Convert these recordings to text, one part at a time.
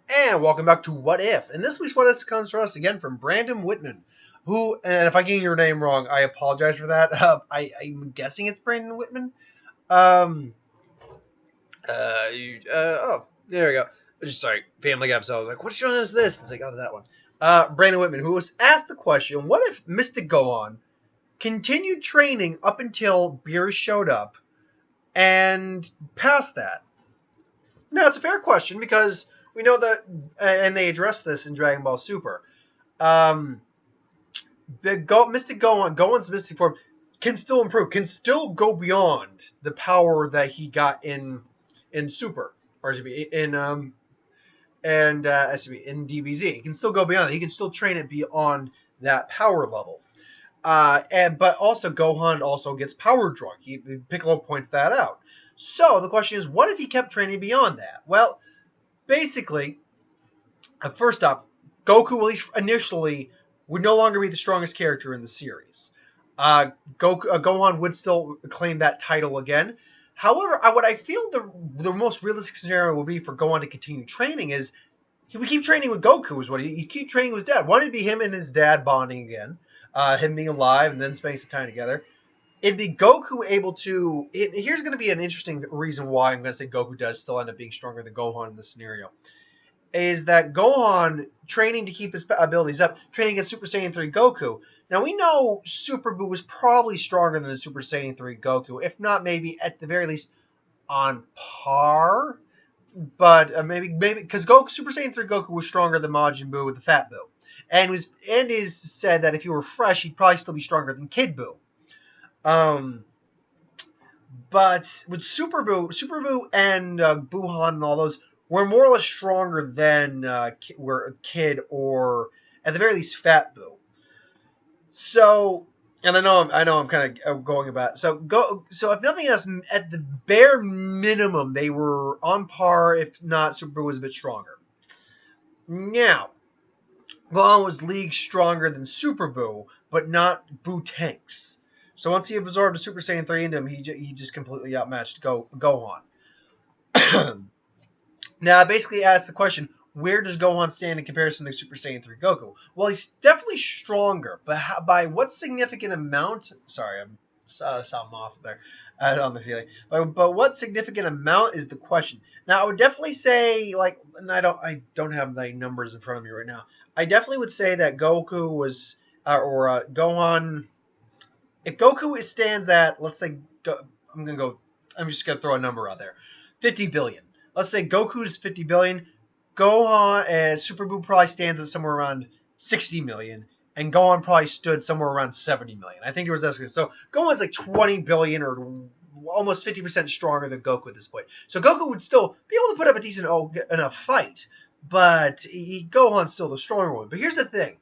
And welcome back to What If. And this week's What If comes to us again from Brandon Whitman, who, and if I get your name wrong, I apologize for that. I'm guessing it's Brandon Whitman. Um, there we go. Sorry, Family Guy episode. I was like, what show is this? It's like, oh, that one. Brandon Whitman, who was asked the question, what if Mystic Gohan continued training up until Beerus showed up and past that? Now, it's a fair question because we know that, and they addressed this in Dragon Ball Super. Um, Mystic Gohan's Mystic form can still improve, can still go beyond the power that he got in Super, or in DBZ. He can still go beyond it. He can still train it beyond that power level. But also Gohan also gets power drunk. Piccolo points that out. So the question is, what if he kept training beyond that? Well, basically, first off, Goku, at least initially, would no longer be the strongest character in the series. Gohan would still claim that title again. However, what I feel the most realistic scenario would be for Gohan to continue training is he would keep training with Goku. Is what he keep training with his dad. One, it'd be him and his dad bonding again, him being alive and then spending some time together. It'd be Goku able to. Here's going to be an interesting reason why I'm going to say Goku does still end up being stronger than Gohan in this scenario. Is that Gohan training to keep his abilities up, training against Super Saiyan 3 Goku. Now, we know Super Buu was probably stronger than the Super Saiyan 3 Goku, if not maybe at the very least on par. But maybe because Super Saiyan 3 Goku was stronger than Majin Buu with the Fat Buu. And is said that if he were fresh, he'd probably still be stronger than Kid Buu. But with Super Buu and Buhan and all those were more or less stronger than Kid or at the very least Fat Buu. So, and I know I'm kind of going about so if nothing else, at the bare minimum they were on par. If not, Super Buu was a bit stronger. Now, Gohan was league stronger than Super Buu, but not Buu Tanks. So once he absorbed a Super Saiyan 3 into him, he just completely outmatched Gohan. Now, I basically asked the question, where does Gohan stand in comparison to Super Saiyan 3 Goku? Well, he's definitely stronger, but by what significant amount? Sorry, I'm sounding off there on the ceiling. But what significant amount is the question? Now, I would definitely say, and I don't have the numbers in front of me right now. I definitely would say that Goku was, Gohan. If Goku stands at, let's say, I'm just gonna throw a number out there, 50 billion. Let's say Goku's 50 billion. Gohan and Super Buu probably stands at somewhere around 60 million, and Gohan probably stood somewhere around 70 million. I think it was that good. So Gohan's like 20 billion or almost 50% stronger than Goku at this point. So Goku would still be able to put up a decent enough fight, but Gohan's still the stronger one. But here's the thing.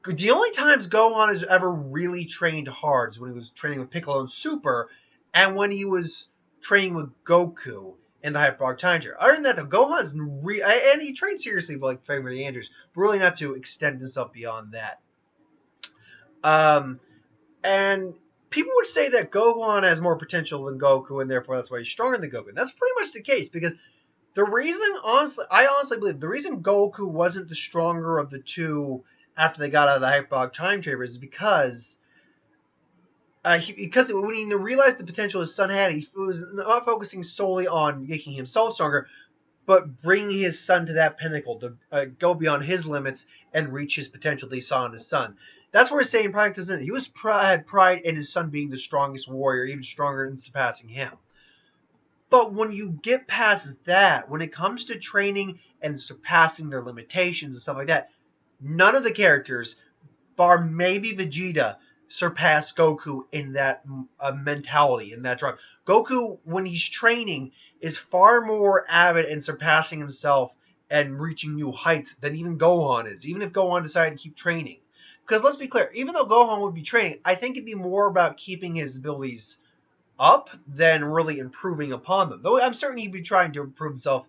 The only times Gohan has ever really trained hard is when he was training with Piccolo and Super, and when he was training with Goku in the Hyperbolic Time Traveler. Other than that, though, Gohan's and he trained seriously with Family Andrews, but really not to extend himself beyond that. And people would say that Gohan has more potential than Goku, and therefore that's why he's stronger than Goku. And that's pretty much the case, because the reason, I honestly believe the reason Goku wasn't the stronger of the two after they got out of the Hyperbolic Time Traveler is because when he realized the potential his son had, he was not focusing solely on making himself stronger, but bringing his son to that pinnacle to go beyond his limits and reach his potential that he saw in his son. That's where his Saiyan pride comes in. He had pride in his son being the strongest warrior, even stronger than surpassing him. But when you get past that, when it comes to training and surpassing their limitations and stuff like that, none of the characters, bar maybe Vegeta, surpass Goku in that mentality, in that drive. Goku, when he's training, is far more avid in surpassing himself and reaching new heights than even Gohan is, even if Gohan decided to keep training. Because let's be clear, even though Gohan would be training, I think it'd be more about keeping his abilities up than really improving upon them. Though I'm certain he'd be trying to improve himself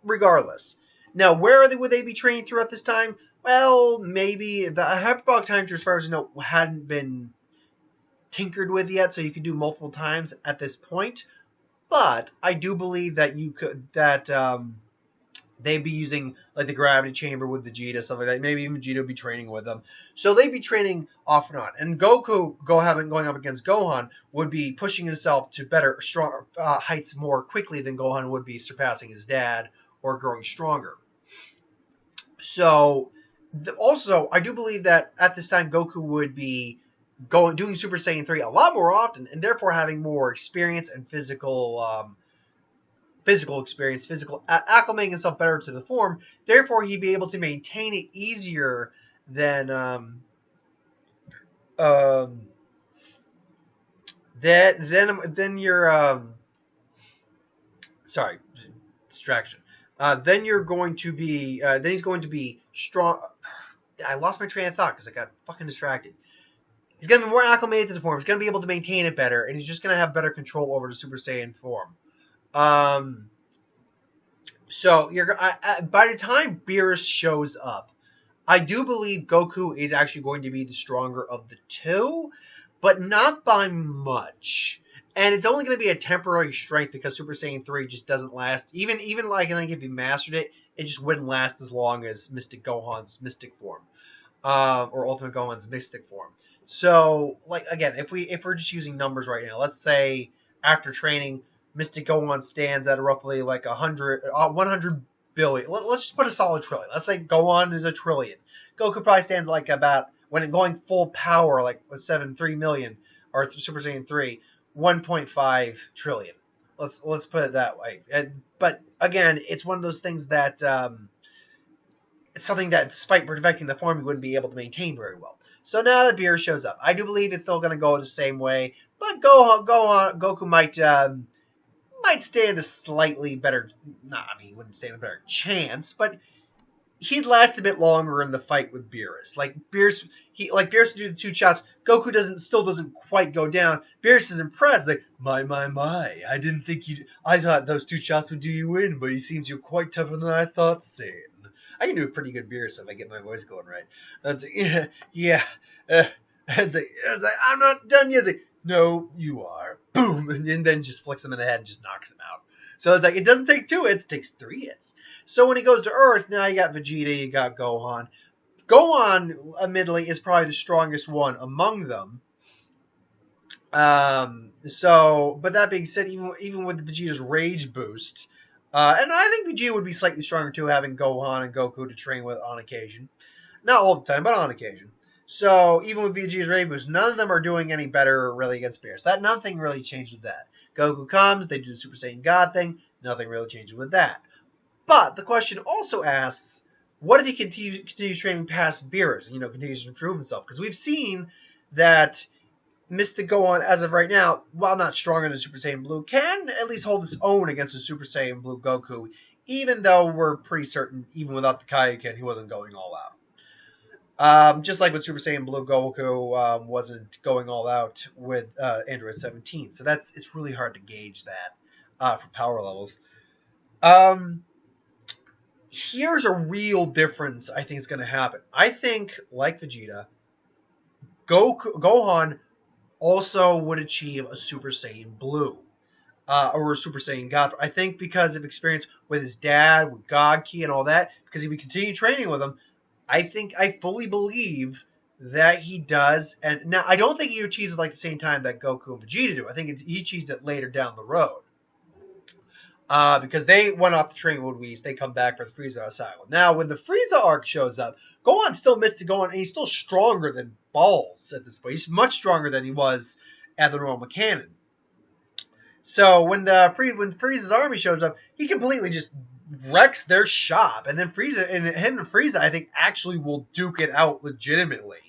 regardless. Now, where would they be training throughout this time? Well, maybe the Hyperbolic Time Traveler, as far as I know, hadn't been tinkered with yet, so you could do multiple times at this point. But I do believe that they'd be using like the gravity chamber with Vegeta, stuff like that. Maybe even Vegeta would be training with them. So they'd be training off and on. And Goku, going up against Gohan, would be pushing himself to better, strong heights more quickly than Gohan would be surpassing his dad or growing stronger. So also, I do believe that at this time Goku would be doing Super Saiyan 3 a lot more often, and therefore having more experience and physical experience, acclimating himself better to the form. Therefore, he'd be able to maintain it easier than um, then your sorry, distraction. Then you're going to be then he's going to be strong. I lost my train of thought because I got fucking distracted. He's going to be more acclimated to the form. He's going to be able to maintain it better, and he's just going to have better control over the Super Saiyan form. So by the time Beerus shows up, I do believe Goku is actually going to be the stronger of the two, but not by much. And it's only going to be a temporary strength because Super Saiyan 3 just doesn't last. Even like I think if he mastered it, it just wouldn't last as long as Mystic Gohan's mystic form, or Ultimate Gohan's mystic form. So, like again, if we're just using numbers right now, let's say after training, Mystic Gohan stands at roughly like 100 billion. Let's just put a solid trillion. Let's say Gohan is a trillion. Goku probably stands like about, when going full power, like 3 million, or Super Saiyan 3, 1.5 trillion. Let's put it that way. But again, it's one of those things that it's something that, despite perfecting the form, he wouldn't be able to maintain very well. So now that Beerus shows up, I do believe it's still going to go the same way, but Goku might stand a slightly better. He wouldn't stand a better chance, but he'd last a bit longer in the fight with Beerus. Like Beerus would do the 2 shots. Goku still doesn't quite go down. Beerus is impressed. Like, my, I didn't think you'd. I thought those 2 shots would do you in, but he seems you're quite tougher than I thought, Saiyan. I can do a pretty good Beerus if I get my voice going right. That's like, yeah. It's like, I'm not done yet. It's like, no, you are. Boom, and then just flicks him in the head and just knocks him out. So it's like, it doesn't take 2 hits, it takes 3 hits. So when he goes to Earth, now you got Vegeta, you got Gohan. Gohan, admittedly, is probably the strongest one among them. But that being said, even with Vegeta's rage boost, and I think Vegeta would be slightly stronger too, having Gohan and Goku to train with on occasion. Not all the time, but on occasion. So even with Vegeta's rage boost, none of them are doing any better really against Beerus. Nothing really changed with that. Goku comes, they do the Super Saiyan God thing, nothing really changes with that. But the question also asks, what if he continues training past Beerus and, continues to improve himself? Because we've seen that Mystic Gohan, as of right now, while not stronger than Super Saiyan Blue, can at least hold its own against the Super Saiyan Blue Goku, even though we're pretty certain, even without the Kaioken, he wasn't going all out. Just like with Super Saiyan Blue, Goku wasn't going all out with Android 17. So it's really hard to gauge that for power levels. Here's a real difference I think is going to happen. I think, like Vegeta, Gohan also would achieve a Super Saiyan Blue. Or a Super Saiyan God. I think because of experience with his dad, with God Ki and all that, because he would continue training with him, I fully believe that he does. And now, I don't think he achieves it like the same time that Goku and Vegeta do. I think he achieves it later down the road. Because they went off the train with Whis, they come back for the Frieza Asylum. Now, when the Frieza arc shows up, Gohan's still Mystic Gohan, and he's still stronger than balls at this point. He's much stronger than he was at the normal canon. So when Frieza's army shows up, he completely just wrecks their shop, and then him and Frieza, I think, actually will duke it out legitimately.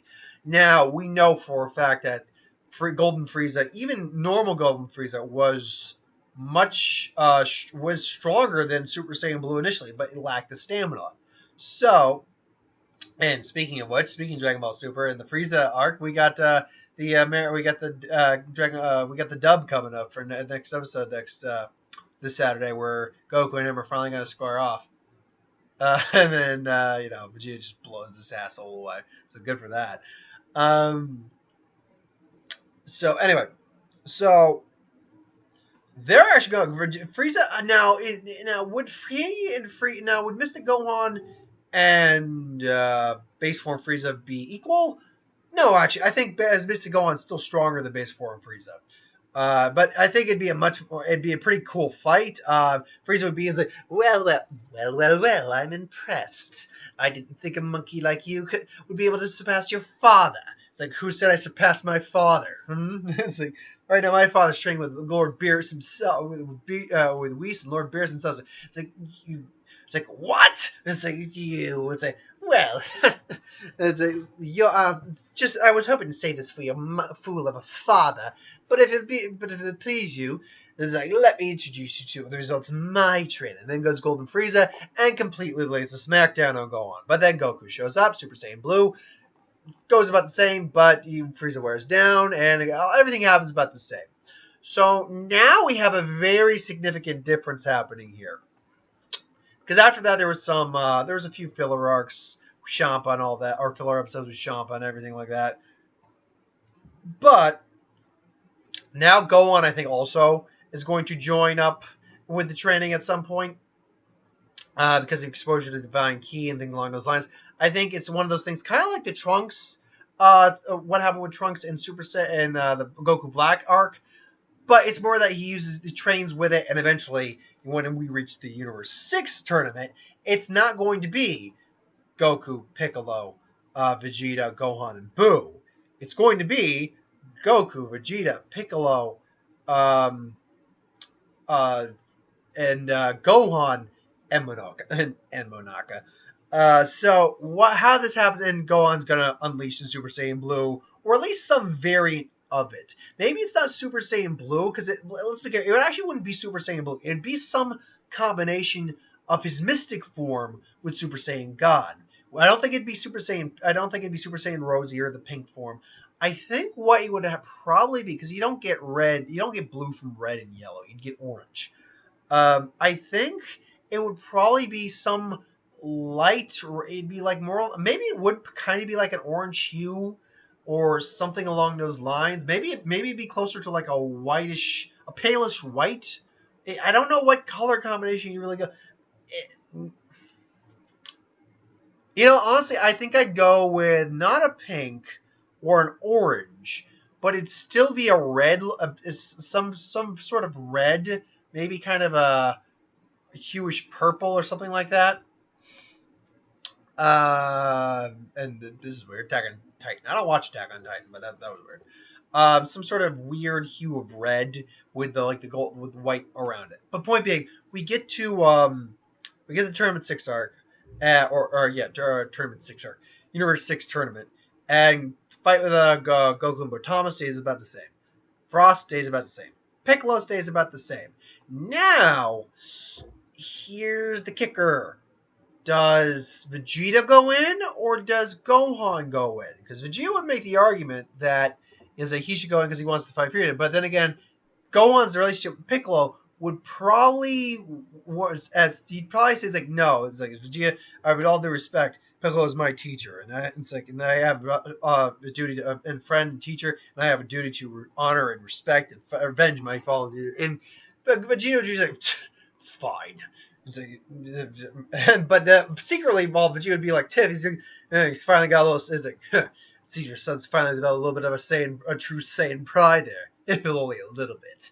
Now, we know for a fact that Golden Frieza, even normal Golden Frieza, was stronger than Super Saiyan Blue initially, but it lacked the stamina. So, and speaking of Dragon Ball Super and the Frieza arc, we got the dub coming up for next episode this Saturday, where Goku and him are finally going to square off. And then Vegeta just blows this asshole away. So good for that. So anyway, They're actually going Frieza now. Would would Mystic Gohan and base form Frieza be equal? No, actually, I think as Mystic Gohan's still stronger than base form Frieza. But I think it'd be a pretty cool fight. Frieza would be like, well, I'm impressed. I didn't think a monkey like you would be able to surpass your father. It's like, who said I surpassed my father? It's like, right now my father's training with Lord Beerus himself, with Whis and Lord Beerus himself. It's like, you, it's like, what? It's like, you. It's like, well, it's like, just, I was hoping to say this for your fool of a father. But if it please you, it's like, let me introduce you to the results of my training. And then goes Golden Frieza and completely lays the smackdown on Gohan. But then Goku shows up, Super Saiyan Blue, goes about the same, but Frieza wears down, and everything happens about the same. So now we have a very significant difference happening here. Because after that, there was a few filler arcs, Champa and all that, or filler episodes with Champa and everything like that. But now Gohan, I think, also is going to join up with the training at some point because of exposure to Divine Ki and things along those lines. I think it's one of those things, kind of like the Trunks, what happened with Trunks in Super Saiyan, the Goku Black arc, but it's more that he trains with it, and eventually, when we reach the Universe 6 tournament, it's not going to be Goku, Piccolo, Vegeta, Gohan, and Boo. It's going to be Goku, Vegeta, Piccolo, and Gohan and Monaka. How this happens, and Gohan's gonna unleash the Super Saiyan Blue, or at least some variant of it. Maybe it's not Super Saiyan Blue, because let's be clear, it actually wouldn't be Super Saiyan Blue. It'd be some combination of his mystic form with Super Saiyan God. I don't think it'd be Super Saiyan Rosy or the pink form. I think what it would probably be, because you don't get blue from red and yellow, you'd get orange. I think it would probably be some light, it'd be like more, maybe it would kind of be like an orange hue or something along those lines. Maybe it'd be closer to like a palish white. I don't know what color combination you really go. Honestly, I think I'd go with not a pink or an orange, but it'd still be a red, some sort of red, maybe kind of a hueish purple or something like that. And this is weird. Attack on Titan. I don't watch Attack on Titan, but that was weird. Some sort of weird hue of red with the gold with white around it. But point being, we get to the Tournament 6 arc, Tournament 6 arc, Universe 6 tournament, and fight with Goku and Gotama stays about the same. Frost stays about the same. Piccolo stays about the same. Now, here's the kicker. Does Vegeta go in, or does Gohan go in? Because Vegeta would make the argument that he should go in because he wants to fight Frieza. But then again, Gohan's relationship with Piccolo would probably he'd probably say no. It's like, Vegeta, with all due respect, Piccolo is my teacher, and I have a duty to, and friend and teacher, and I have a duty to honor and respect and avenge my fallen leader. And Vegeta would be like, fine. But secretly, Vegeta would be like, Tiff, he's finally got a little. It's like, see, your son's finally developed a little bit of a true Saiyan pride there, if only a little bit.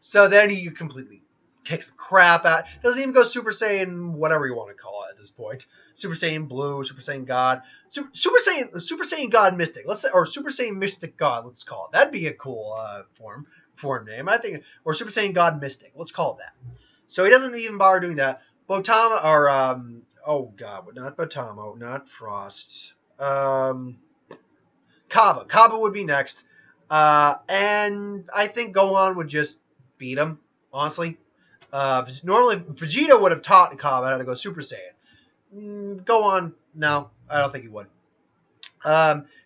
So then he completely kicks the crap out. Doesn't even go Super Saiyan, whatever you want to call it at this point. Super Saiyan Blue, Super Saiyan God, Super Saiyan God Mystic. Let's say, or Super Saiyan Mystic God. Let's call it. That'd be a cool form name, I think. Or Super Saiyan God Mystic. Let's call it that. So he doesn't even bother doing that. Botama, or not Botamo, not Frost. Kaba would be next. And I think Gohan would just beat him, honestly. Normally, Vegeta would have taught Kaba how to go Super Saiyan. Gohan, no, I don't think he would.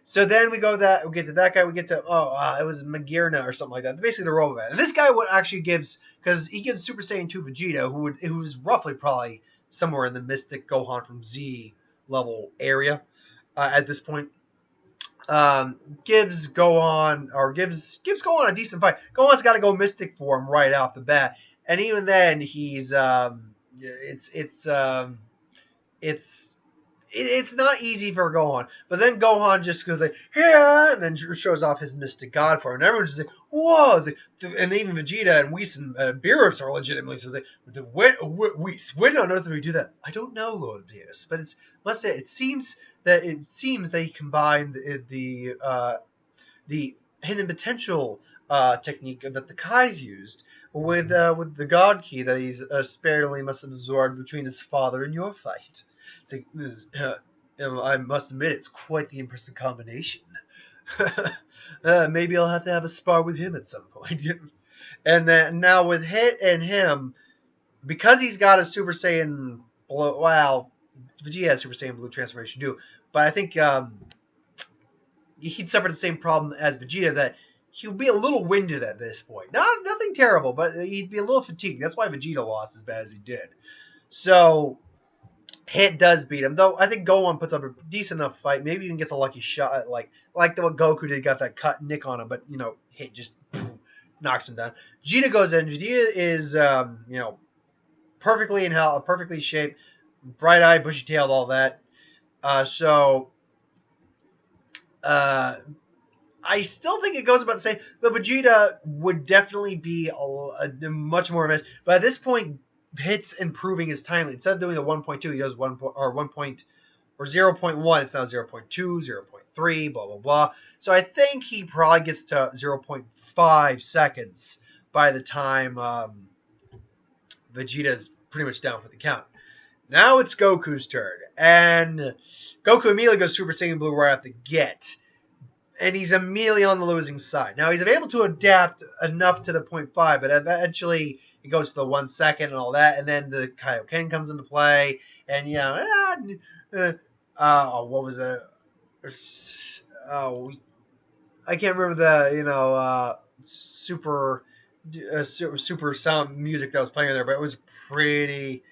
So then we get to that guy. We get to it was Magirna or something like that. Basically, the Roboman. And this guy would actually because he gives Super Saiyan 2 Vegeta, who's roughly probably somewhere in the Mystic Gohan from Z level area at this point. gives Gohan a decent fight. Gohan's got to go Mystic form right off the bat, and even then he's it's not easy for Gohan. But then Gohan just goes like, yeah, and then shows off his Mystic God form. And everyone's just like, whoa. Like, and even Vegeta and Whis and Beerus are legitimately so like, Whis, when on earth did we do that? I don't know, Lord Beerus. But it seems that he combined the hidden potential technique that the Kai's used with the God Key that he's sparingly must have absorbed between his father and your fight. It's like, I must admit, it's quite the impressive combination. Maybe I'll have to have a spar with him at some point. And then now with Hit and him, because he's got a Super Saiyan Blue, well, Vegeta has Super Saiyan Blue transformation too, but I think he'd suffer the same problem as Vegeta, that he would be a little winded at this point. Nothing terrible, but he'd be a little fatigued. That's why Vegeta lost as bad as he did. So Hit does beat him, though I think Gohan puts up a decent enough fight. Maybe even gets a lucky shot, like what Goku did, got that cut nick on him, but Hit just knocks him down. Vegeta goes in. Vegeta is perfectly in health, perfectly shaped, bright eyed, bushy tailed, all that. I still think it goes about the same. The Vegeta would definitely be a much more advanced, but at this point, Hit's improving his timing. Instead of doing the 1.2, he does 1 or 0.1. It's now 0.2, 0.3, blah blah blah. So I think he probably gets to 0.5 seconds by the time Vegeta's pretty much down for the count. Now it's Goku's turn, and Goku immediately goes Super Saiyan Blue right at the get, and he's immediately on the losing side. Now he's able to adapt enough to the 0.5, but eventually it goes to the 1 second and all that, and then the Kaioken comes into play, and what was it? I can't remember the super sound music that was playing there, but it was pretty.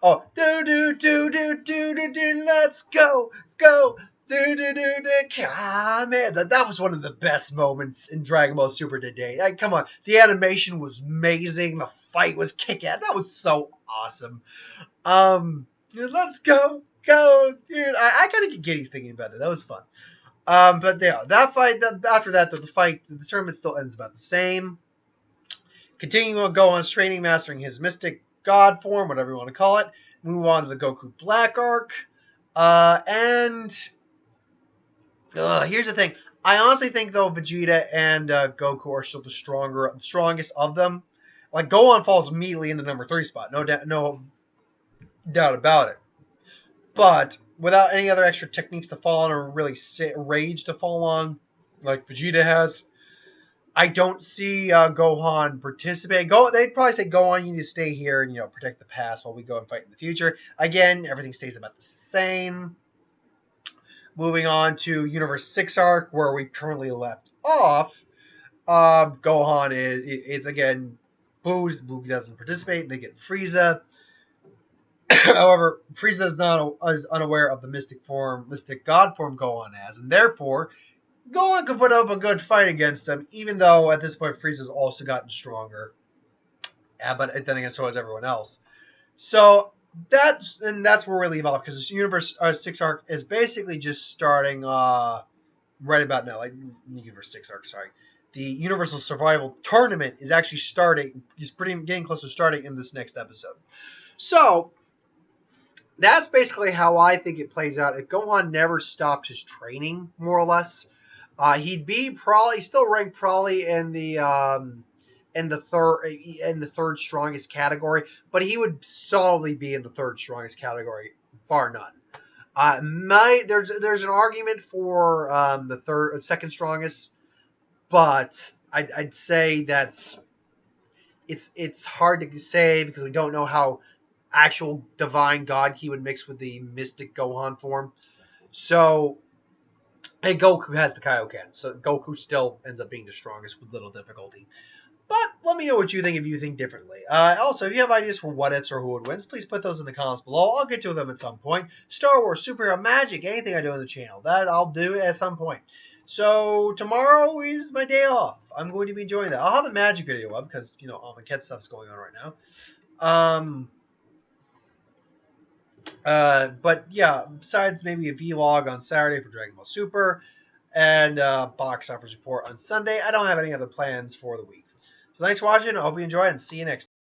Oh, do do do do do do do, let's go. Do do do do. Man, that was one of the best moments in Dragon Ball Super today. Come on, the animation was amazing. The fight was kick-ass. That was so awesome. Let's go, dude. I kind of get giddy thinking about it. That was fun. But yeah, that fight. After that, the tournament still ends about the same. Continuing to go on training, mastering his Mystic God form, whatever you want to call it. Move on to the Goku Black arc. Here's the thing. I honestly think, though, Vegeta and Goku are still the strongest of them. Like, Gohan falls immediately into number 3 spot. No doubt about it. But without any other extra techniques to fall on or really rage to fall on, like Vegeta has, I don't see Gohan participate. They'd probably say, Gohan, you need to stay here and protect the past while we go and fight in the future. Again, everything stays about the same. Moving on to Universe 6 arc, where we currently left off. Gohan is again Boo doesn't participate. They get Frieza. However, Frieza is unaware of the Mystic God form Gohan has, and therefore Gohan could put up a good fight against him, even though at this point Frieza's also gotten stronger. But then again, so has everyone else. So that's where we leave off, because this Universe 6 arc is basically just starting right about now. Like Universe 6 arc, sorry. The Universal Survival Tournament is actually starting. He's getting close to starting in this next episode. So that's basically how I think it plays out. If Gohan never stopped his training, more or less, he'd be still ranked probably in the third strongest category, but he would solidly be in the third strongest category, bar none. There's an argument for the second strongest, but I'd say that's it's hard to say because we don't know how actual divine God Ki would mix with the Mystic Gohan form. So, and Goku has the Kaioken, so Goku still ends up being the strongest with little difficulty. But let me know what you think if you think differently. Also, if you have ideas for what ifs or who would wins, please put those in the comments below. I'll get to them at some point. Star Wars, superhero, magic, anything I do on the channel, that I'll do at some point. So tomorrow is my day off. I'm going to be enjoying that. I'll have a magic video up because, you know, all my cat stuff's going on right now. But yeah, besides maybe a vlog on Saturday for Dragon Ball Super and box office report on Sunday, I don't have any other plans for the week. So thanks for watching. I hope you enjoy it and see you next time.